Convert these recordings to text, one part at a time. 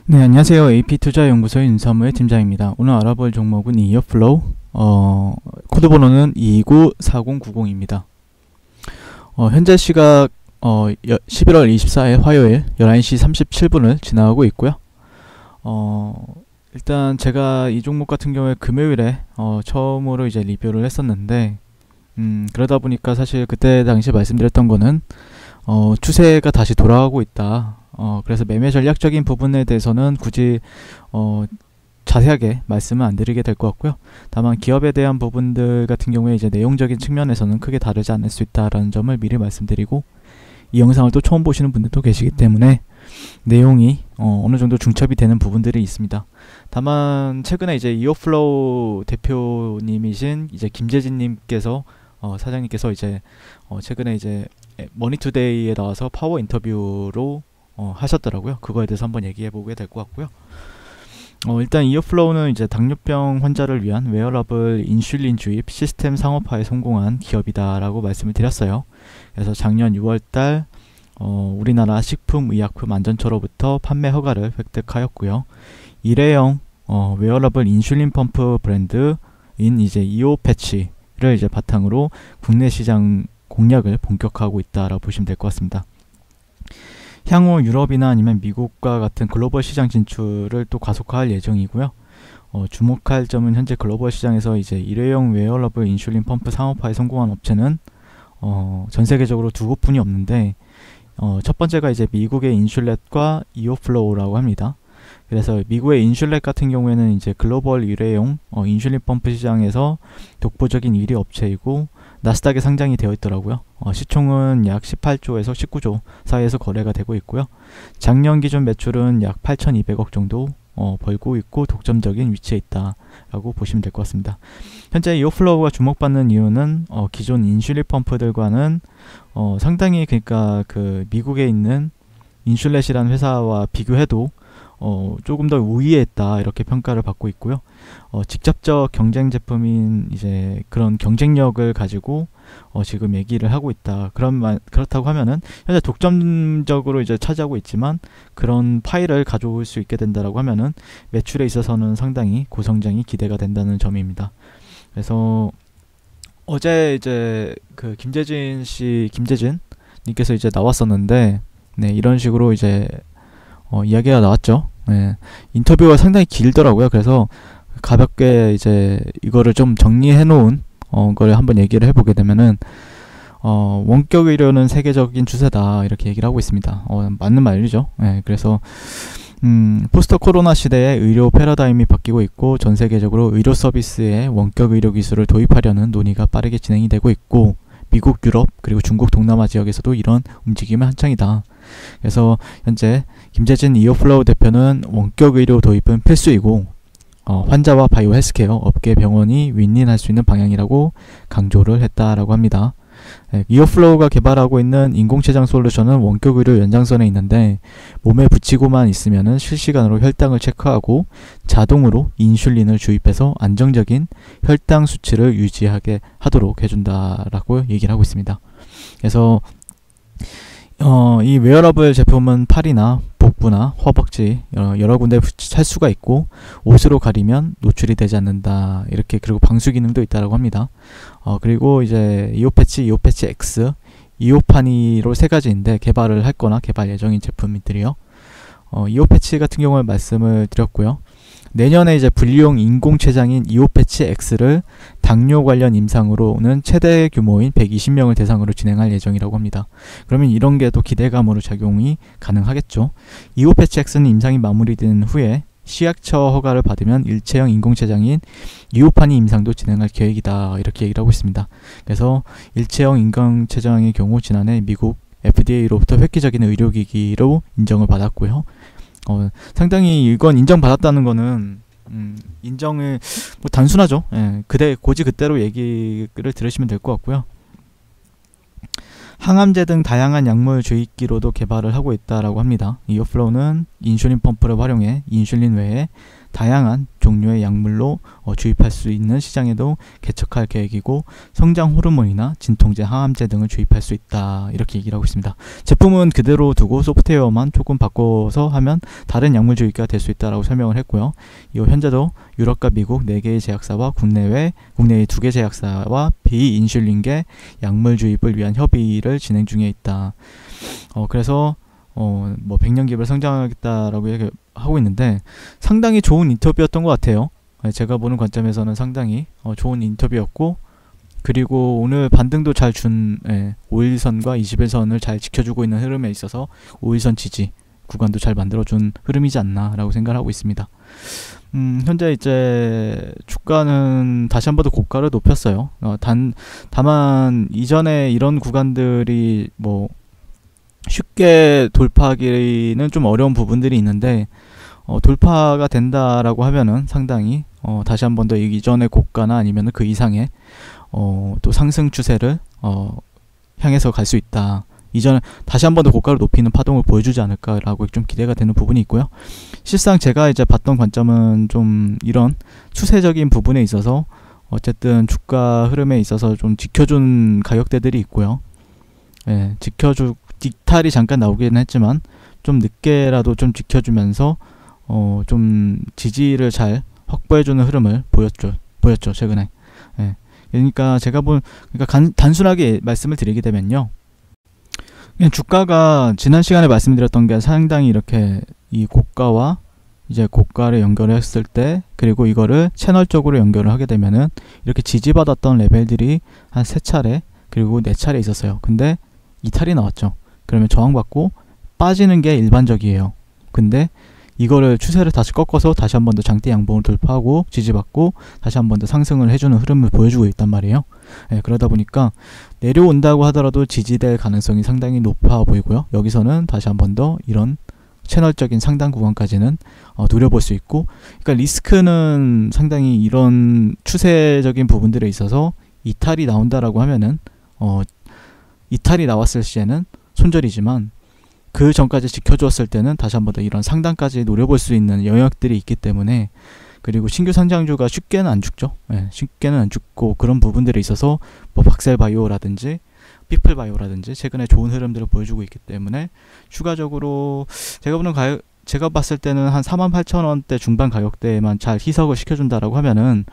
네, 안녕하세요. AP투자연구소의 윤사무의 팀장입니다. 오늘 알아볼 종목은 이어플로우, 코드 번호는 294090입니다. 현재 시각 11월 24일 화요일 11시 37분을 지나가고 있고요. 일단 제가 이 종목 같은 경우에 금요일에 처음으로 이제 리뷰를 했었는데, 그러다 보니까 사실 그때 당시 말씀드렸던 거는 추세가 다시 돌아가고 있다. 그래서 매매 전략적인 부분에 대해서는 굳이 자세하게 말씀은 안 드리게 될 것 같고요. 다만 기업에 대한 부분들 같은 경우에 이제 내용적인 측면에서는 크게 다르지 않을 수 있다라는 점을 미리 말씀드리고, 이 영상을 또 처음 보시는 분들도 계시기 때문에 내용이 어느 정도 중첩이 되는 부분들이 있습니다. 다만 최근에 이제 이어플로우 대표님이신 이제 김재진님께서 사장님께서 이제 최근에 이제 머니투데이에 나와서 파워 인터뷰로 하셨더라고요. 그거에 대해서 한번 얘기해 보게 될 것 같고요. 일단 이어플로우는 이제 당뇨병 환자를 위한 웨어러블 인슐린 주입 시스템 상업화에 성공한 기업이다라고 말씀을 드렸어요. 그래서 작년 6월달 우리나라 식품의약품안전처로부터 판매 허가를 획득하였고요. 일회용 웨어러블 인슐린 펌프 브랜드인 이제 이오패치를 이제 바탕으로 국내 시장 공략을 본격화하고 있다라고 보시면 될 것 같습니다. 향후 유럽이나 아니면 미국과 같은 글로벌 시장 진출을 또 가속화할 예정이고요. 주목할 점은 현재 글로벌 시장에서 이제 일회용 웨어러블 인슐린 펌프 상업화에 성공한 업체는 전 세계적으로 두 곳뿐이 없는데, 첫 번째가 이제 미국의 인슐렛과 이오플로우라고 합니다. 그래서 미국의 인슐렛 같은 경우에는 이제 글로벌 일회용 인슐린 펌프 시장에서 독보적인 1위 업체이고 나스닥에 상장이 되어 있더라고요. 시총은 약 18조에서 19조 사이에서 거래가 되고 있고요. 작년 기준 매출은 약 8,200억 정도 벌고 있고 독점적인 위치에 있다라고 보시면 될 것 같습니다. 현재 이오플로우가 주목받는 이유는 기존 인슐린 펌프들과는 상당히, 그러니까 그 미국에 있는 인슐렛이라는 회사와 비교해도 조금 더 우위에 있다 이렇게 평가를 받고 있고요. 직접적 경쟁 제품인 이제 그런 경쟁력을 가지고 지금 얘기를 하고 있다. 그렇다고 하면은 현재 독점적으로 이제 차지하고 있지만 그런 파일을 가져올 수 있게 된다라고 하면은 매출에 있어서는 상당히 고성장이 기대가 된다는 점입니다. 그래서 어제 이제 그 김재진 님께서 이제 나왔었는데, 네, 이런 식으로 이제 이야기가 나왔죠. 네, 인터뷰가 상당히 길더라고요. 그래서 가볍게 이제 이거를 좀 정리해 놓은 거를 한번 얘기를 해보게 되면은 원격 의료는 세계적인 추세다 이렇게 얘기를 하고 있습니다. 맞는 말이죠. 네, 그래서 포스트 코로나 시대에 의료 패러다임이 바뀌고 있고 전 세계적으로 의료 서비스에 원격 의료 기술을 도입하려는 논의가 빠르게 진행이 되고 있고, 미국, 유럽, 그리고 중국 동남아 지역에서도 이런 움직임이 한창이다. 그래서 현재 김재진 이어플로우 대표는 원격 의료 도입은 필수이고 환자와 바이오 헬스케어 업계 병원이 윈윈할 수 있는 방향이라고 강조를 했다라고 합니다. 이어플로우가 개발하고 있는 인공췌장 솔루션은 원격 의료 연장선에 있는데 몸에 붙이고만 있으면은 실시간으로 혈당을 체크하고 자동으로 인슐린을 주입해서 안정적인 혈당 수치를 유지하게 하도록 해준다라고 얘기를 하고 있습니다. 그래서 이 웨어러블 제품은 팔이나 복부나 허벅지 여러 군데 찰 수가 있고 옷으로 가리면 노출이 되지 않는다 이렇게, 그리고 방수 기능도 있다라고 합니다. 그리고 이제 이오패치, 이오패치 X, 이오파니로 세 가지인데 개발을 할 거나 개발 예정인 제품들이요. 이오패치 같은 경우에 말씀을 드렸고요. 내년에 이제 분리용 인공췌장인 이오패치 X를 당뇨 관련 임상으로는 최대 규모인 120명을 대상으로 진행할 예정이라고 합니다. 그러면 이런 게 또 기대감으로 작용이 가능하겠죠. 이오패치 X는 임상이 마무리된 후에 시약처 허가를 받으면 일체형 인공췌장인 이오파니 임상도 진행할 계획이다 이렇게 얘기를 하고 있습니다. 그래서 일체형 인공췌장의 경우 지난해 미국 FDA로부터 획기적인 의료기기로 인정을 받았고요. 상당히 이건 인정받았다는 거는 인정을 뭐 단순하죠. 예, 고지 그대로 얘기를 들으시면 될 것 같고요. 항암제 등 다양한 약물 주입기로도 개발을 하고 있다라고 합니다. 이어플로우는 인슐린 펌프를 활용해 인슐린 외에 다양한 종류의 약물로 주입할 수 있는 시장에도 개척할 계획이고 성장 호르몬이나 진통제, 항암제 등을 주입할 수 있다 이렇게 얘기를 하고 있습니다. 제품은 그대로 두고 소프트웨어만 조금 바꿔서 하면 다른 약물 주입기가 될 수 있다라고 설명을 했고요. 현재도 유럽과 미국 4개의 제약사와 국내외 2개 제약사와 비인슐린계 약물 주입을 위한 협의를 진행 중에 있다. 그래서 뭐 100년 기업을 성장하겠다라고 하고 있는데 상당히 좋은 인터뷰였던 것 같아요. 제가 보는 관점에서는 상당히 좋은 인터뷰였고, 그리고 오늘 반등도 잘 준 5일선과 21선을 잘 지켜주고 있는 흐름에 있어서 5일선 지지 구간도 잘 만들어준 흐름이지 않나 라고 생각을 하고 있습니다. 현재 이제 주가는 다시 한 번 더 고가를 높였어요. 다만 이전에 이런 구간들이 뭐 쉽게 돌파하기는 좀 어려운 부분들이 있는데 돌파가 된다라고 하면은 상당히 다시 한 번 더 이전의 고가나 아니면 그 이상의 또 상승 추세를 향해서 갈 수 있다. 이전에 다시 한 번 더 고가를 높이는 파동을 보여주지 않을까라고 좀 기대가 되는 부분이 있고요. 실상 제가 이제 봤던 관점은 좀 이런 추세적인 부분에 있어서 어쨌든 주가 흐름에 있어서 좀 지켜준 가격대들이 있고요. 딕탈이 잠깐 나오긴 했지만 좀 늦게라도 좀 지켜주면서 좀 지지를 잘 확보해주는 흐름을 보였죠 최근에. 그러니까 단순하게 말씀을 드리게 되면요, 그냥 주가가 지난 시간에 말씀드렸던 게 상당히 이렇게 이 고가와 이제 고가를 연결했을 때, 그리고 이거를 채널적으로 연결을 하게 되면은 이렇게 지지받았던 레벨들이 한 3차례 그리고 4차례 있었어요. 근데 이탈이 나왔죠. 그러면 저항받고 빠지는 게 일반적이에요. 근데 이거를 추세를 다시 꺾어서 다시 한 번 더 장대 양봉을 돌파하고 지지받고 다시 한 번 더 상승을 해주는 흐름을 보여주고 있단 말이에요. 그러다 보니까 내려온다고 하더라도 지지될 가능성이 상당히 높아 보이고요. 여기서는 다시 한 번 더 이런 채널적인 상단 구간까지는 노려볼 수 있고, 그러니까 리스크는 상당히 이런 추세적인 부분들에 있어서 이탈이 나온다라고 하면은 이탈이 나왔을 시에는 손절이지만 그 전까지 지켜주었을 때는 다시 한 번 더 이런 상단까지 노려볼 수 있는 영역들이 있기 때문에, 그리고 신규 상장주가 쉽게는 안 죽죠. 쉽게는 안 죽고, 그런 부분들에 있어서 뭐 박셀바이오라든지 피플바이오라든지 최근에 좋은 흐름들을 보여주고 있기 때문에 추가적으로 제가 봤을 때는 한 48,000원대 중반 가격대에만 잘 희석을 시켜준다라고 하면은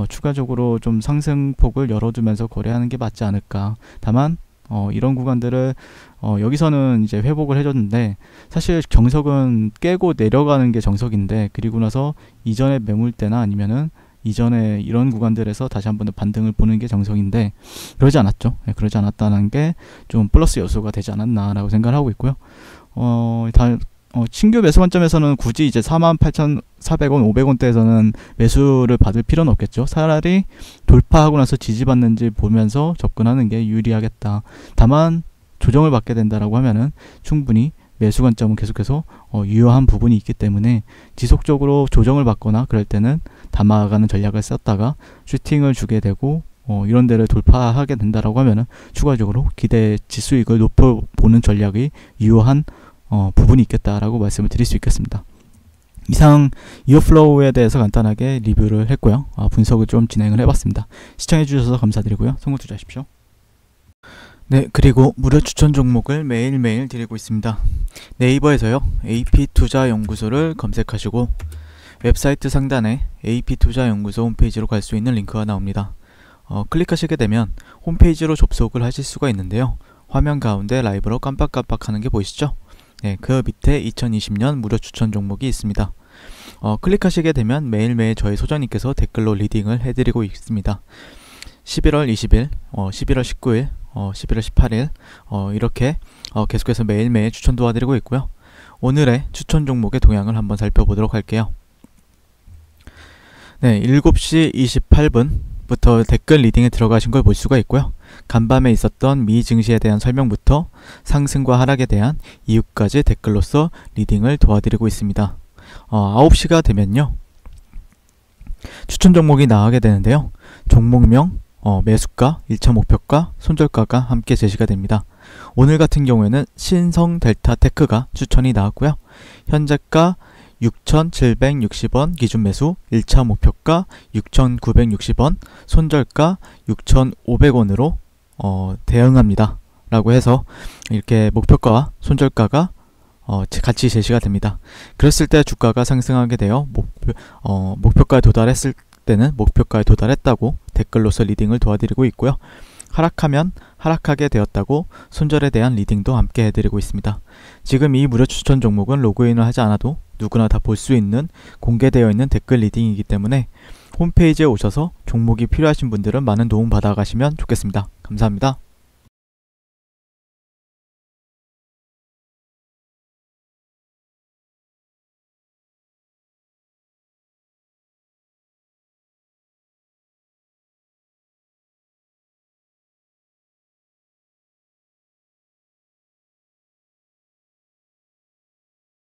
추가적으로 좀 상승폭을 열어두면서 거래하는 게 맞지 않을까. 다만 이런 구간들을 여기서는 이제 회복을 해줬는데, 사실 정석은 깨고 내려가는 게 정석인데, 그리고 나서 이전의 매물대나 아니면은 이전에 이런 구간들에서 다시 한 번 더 반등을 보는 게 정석인데 그러지 않았죠. 그러지 않았다는 게 좀 플러스 요소가 되지 않았나라고 생각을 하고 있고요. 신규 매수 관점에서는 굳이 이제 48,400원, 500원대에서는 매수를 받을 필요는 없겠죠. 차라리 돌파하고 나서 지지받는지 보면서 접근하는 게 유리하겠다. 다만 조정을 받게 된다라고 하면은 충분히 매수 관점은 계속해서 유효한 부분이 있기 때문에 지속적으로 조정을 받거나 그럴 때는 담아가는 전략을 썼다가 슈팅을 주게 되고 이런 데를 돌파하게 된다라고 하면은 추가적으로 기대 지수익을 높여보는 전략이 유효한 부분이 있겠다라고 말씀을 드릴 수 있겠습니다. 이상 이어플로우에 대해서 간단하게 리뷰를 했고요. 분석을 좀 진행을 해봤습니다. 시청해주셔서 감사드리고요. 선물 투자하십시오. 네, 그리고 무료 추천 종목을 매일매일 드리고 있습니다. 네이버에서요, AP투자연구소를 검색하시고 웹사이트 상단에 AP투자연구소 홈페이지로 갈 수 있는 링크가 나옵니다. 클릭하시게 되면 홈페이지로 접속을 하실 수가 있는데요. 화면 가운데 라이브로 깜빡깜빡 하는 게 보이시죠? 네, 그 밑에 2020년 무료 추천 종목이 있습니다. 클릭하시게 되면 매일매일 저희 소장님께서 댓글로 리딩을 해드리고 있습니다. 11월 20일, 11월 19일, 11월 18일 이렇게 계속해서 매일매일 추천 도와드리고 있고요. 오늘의 추천 종목의 동향을 한번 살펴보도록 할게요. 네, 7시 28분부터 댓글 리딩에 들어가신 걸 볼 수가 있고요. 간밤에 있었던 미 증시에 대한 설명부터 상승과 하락에 대한 이유까지 댓글로서 리딩을 도와드리고 있습니다. 9시가 되면요, 추천 종목이 나가게 되는데요. 종목명, 매수가, 1차 목표가, 손절가가 함께 제시가 됩니다. 오늘 같은 경우에는 신성델타테크가 추천이 나왔고요. 현재가 6,760원 기준 매수, 1차 목표가 6,960원, 손절가 6,500원으로 대응합니다. 라고 해서 이렇게 목표가와 손절가가 같이 제시가 됩니다. 그랬을 때 주가가 상승하게 되어 목표가에 도달했을 때는 목표가에 도달했다고 댓글로서 리딩을 도와드리고 있고요. 하락하면 하락하게 되었다고 손절에 대한 리딩도 함께 해드리고 있습니다. 지금 이 무료 추천 종목은 로그인을 하지 않아도 누구나 다 볼 수 있는 공개되어 있는 댓글 리딩이기 때문에 홈페이지에 오셔서 종목이 필요하신 분들은 많은 도움 받아가시면 좋겠습니다. 감사합니다.